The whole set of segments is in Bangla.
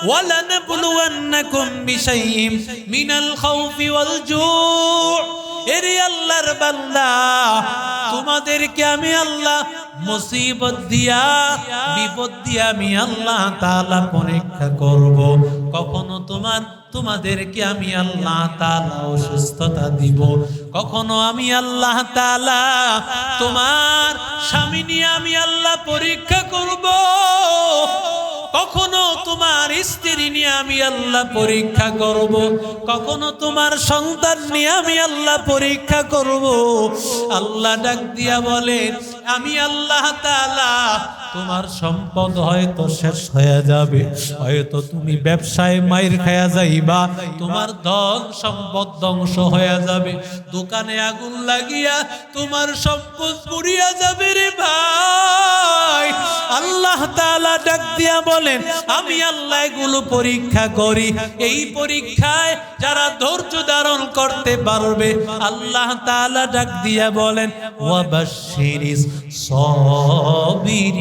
ওয়ালানাবলুওয়ান্নাকুম বিশাইইম মিনাল খাউফি ওয়াল জু'। এরে আল্লাহর বান্দা, তোমাদেরকে আমি আল্লাহ মুসিবত দিয়া, বিপদ দিয়া আমি আল্লাহ তাআলা পরীক্ষা করব। কখনো তোমাদেরকে আমি আল্লাহ তাআলা অসুস্থতা দিব, কখনো আমি আল্লাহ তাআলা তোমার স্বামী নিয়ে আমি আল্লাহ পরীক্ষা করব, কখনো তোমার স্ত্রী নিয়ে আমি আল্লাহ পরীক্ষা করব, কখনো তোমার সন্তান নিয়ে আমি আল্লাহ পরীক্ষা করব। আল্লাহ ডাক দিয়া বলে, আমি আল্লাহ তাআলা তোমার সম্পদ হয়তো শেষ হয়ে যাবে, হয়তো তুমি ব্যবসায় মাইর খায়া যাইবা, তোমার ধন সম্পদ ধ্বংস হয়ে যাবে, দোকানে আগুন লাগিয়া তোমার সম্পদ পুড়িয়া যাবে রে ভাই। আল্লাহ তাআলা ডাক দিয়া বলেন, আমি আল্লাহ এগুলো পরীক্ষা করি। এই পরীক্ষায় যারা ধৈর্য ধারণ করতে পারবে, আল্লাহ তাআলা ডাক দিয়া বলেন, ওয়াবাশশিরিস সাবিরিন।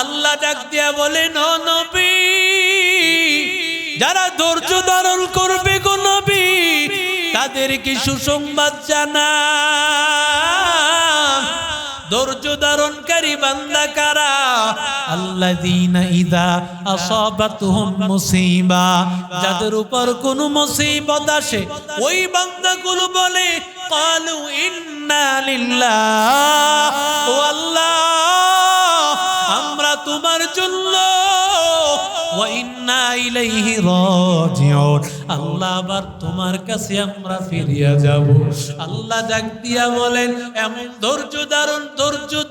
আল্লাহ ডাক দিয়া বলেন, ও নবী, যারা ধৈর্য ধারণ করবে গো নবী, তাদেরকে সুসংবাদ জানান। ধৈর্য ধারণকারী বান্দা কারা? আল্লাযীনা ইযা আসাবাতহুম মুসিবা, যাদের উপর কোনো মুসিবত আসে ওই বান্দাগুলো বলে, ক্বালু ইন্না লিল্লাহ, ও আল্লাহ আমরা তোমার জন্য, ওয়া ইন্না ইলাইহি রাজিউন, আল্লাহ আবার তোমার কাছে আমরা ফিরিয়া যাব। আল্লাহ ডাক দিয়া বলেন, এমন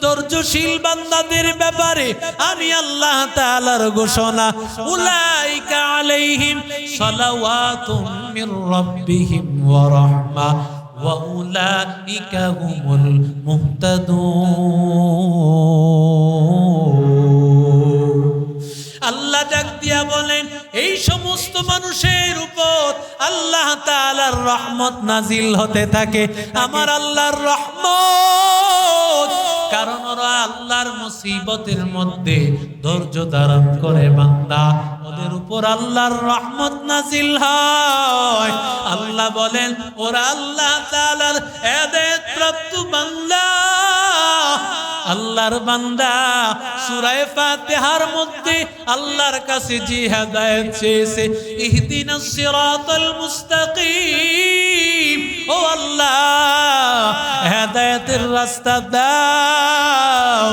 ধৈর্যশীল বান্দাদের ব্যাপারে আমি আল্লাহ তাআলার ঘোষণা, উলাইকা আলাইহিম সালাওয়াতুম মির রাব্বিহিম ওয়া রাহমা ওয়া উলাইকা হুমুল মুহতাদুন। আল্লাহ ডাক দিয়া বলেন, এই সমস্ত মানুষের উপর আল্লাহ তাআলার রহমত নাজিল হতে থাকে। আমার আল্লাহর রহমত, কারণ ওরা আল্লাহর মুসিবতের মধ্যে ধৈর্য ধারণ করে বান্দা, ওদের উপর আল্লাহর রহমত নাজিল হয়। আল্লাহ বলেন, ওরা আল্লাহ তাআলার হেদায়েত প্রাপ্ত বান্দা। আল্লাহর বান্দা সূরা ফাতিহার মধ্যে আল্লাহর কাছে যে হেদায়েত চেয়েছে, ইহদিনাস সিরাতাল মুস্তাকিম, ও আল্লাহ হেদায়েতের রাস্তা দাও।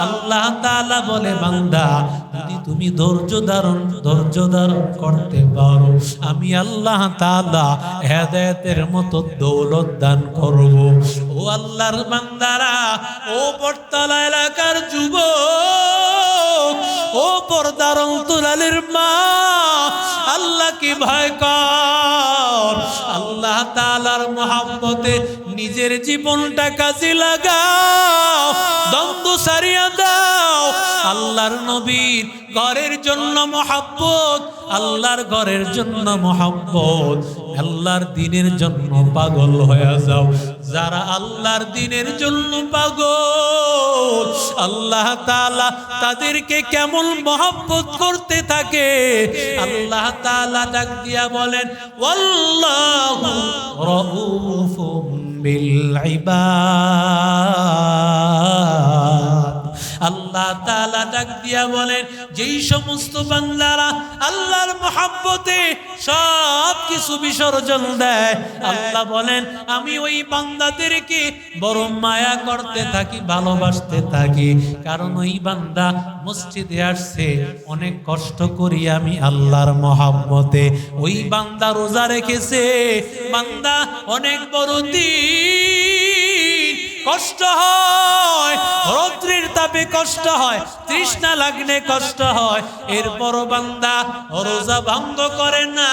আল্লাহ তাআলা বলে, বান্দা যদি তুমি ধৈর্য ধারণ করতে পারো, আমি আল্লাহ তাআলা হেদায়েতের মতো দৌলত দান করব। ও আল্লাহর বান্দারা, ও বটতলা এলাকার যুবক, ও পর্দার অন্তরালের মা, আল্লাহকে ভয় কর। আল্লাহ তাআলার মহব্বতে নিজের জীবনটা কাজে লাগাও, দ্বন্দ্ব সারিয়া দাও। আল্লাহর নবীর ঘরের জন্য মহব্বত, আল্লাহর ঘরের জন্য মহব্বত, আল্লাহর দ্বীনের জন্য পাগল হয়ে যাও। যারা আল্লাহর দ্বীনের জন্য পাগল, আল্লাহ তাআলা তাদেরকে কেমন মহব্বত করতে থাকে। আল্লাহ তাআলা ডাক দিয়া বলেন, ওয়াল্লাহু রাউফুম বিল ইবাদ। আল্লাহ তাআলা ডাক দিয়া বলেন, যেই সমস্ত বান্দারা আল্লাহর মহব্বতে সব কিছু বিসর্জন দেয়, আল্লাহ বলেন আমি ওই বান্দাদেরকে বড় মায়া করতে থাকি, ভালোবাসতে থাকি। কারণ ওই বান্দা মসজিদে আসছে অনেক কষ্ট করি আমি আল্লাহর মহব্বতে। ওই বান্দা রোজা রেখেছে, বান্দা অনেক বড় দিন, কষ্ট হয়, রৌদ্রের তাপে কষ্ট হয়, তৃষ্ণা লাগলে কষ্ট হয়, এরপর বান্দা রোজা ভঙ্গ করে না।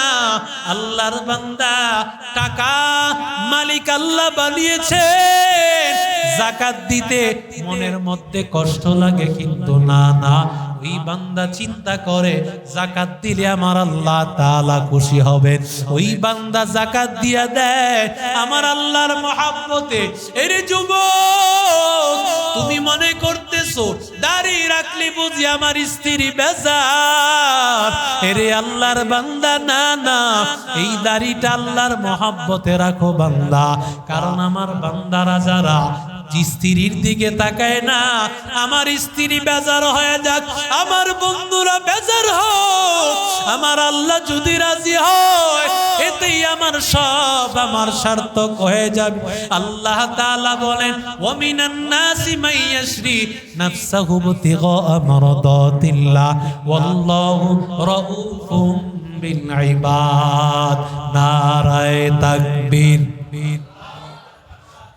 আল্লাহর বান্দা টাকা মালিক আল্লাহ বানিয়েছেন, যাকাত দিতে মনের মধ্যে কষ্ট লাগে, কিন্তু না, ওই বান্দা চিন্তা করে যাকাত দিলে আমার আল্লাহ তাআলা খুশি হবেন, ওই বান্দা যাকাত দিয়া দেয় আমার আল্লাহর মহব্বতে। এরে যুবক, তুমি মনে করতেছো দাড়ি রাখলে বুঝি আমার স্ত্রী বেজার? এরে আল্লাহর বান্দা, না না, এই দাড়িটা আল্লাহর মহব্বতে রাখো বান্দা। কারণ আমার বান্দারা যারা স্ত্রীর দিকে তাকায় না, আমার স্ত্রী বেজার হয়ে যাক, আমার বন্ধুরা বেজার হোক, আমার আল্লাহ যদি রাজি হয় এতেই আমার সব আমার সার্থক হয়ে যাবে। আল্লাহ তাআলা বলেন, ওয়া মিনান নাসি মান ইয়াশরি নাফসাহু ইবতিগা মারদাতিল্লাহ ওয়াল্লাহু রাউফুম বিল ইবাদ। নারায়ে তাকবীর,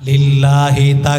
লিল্লাহি তাকবীর।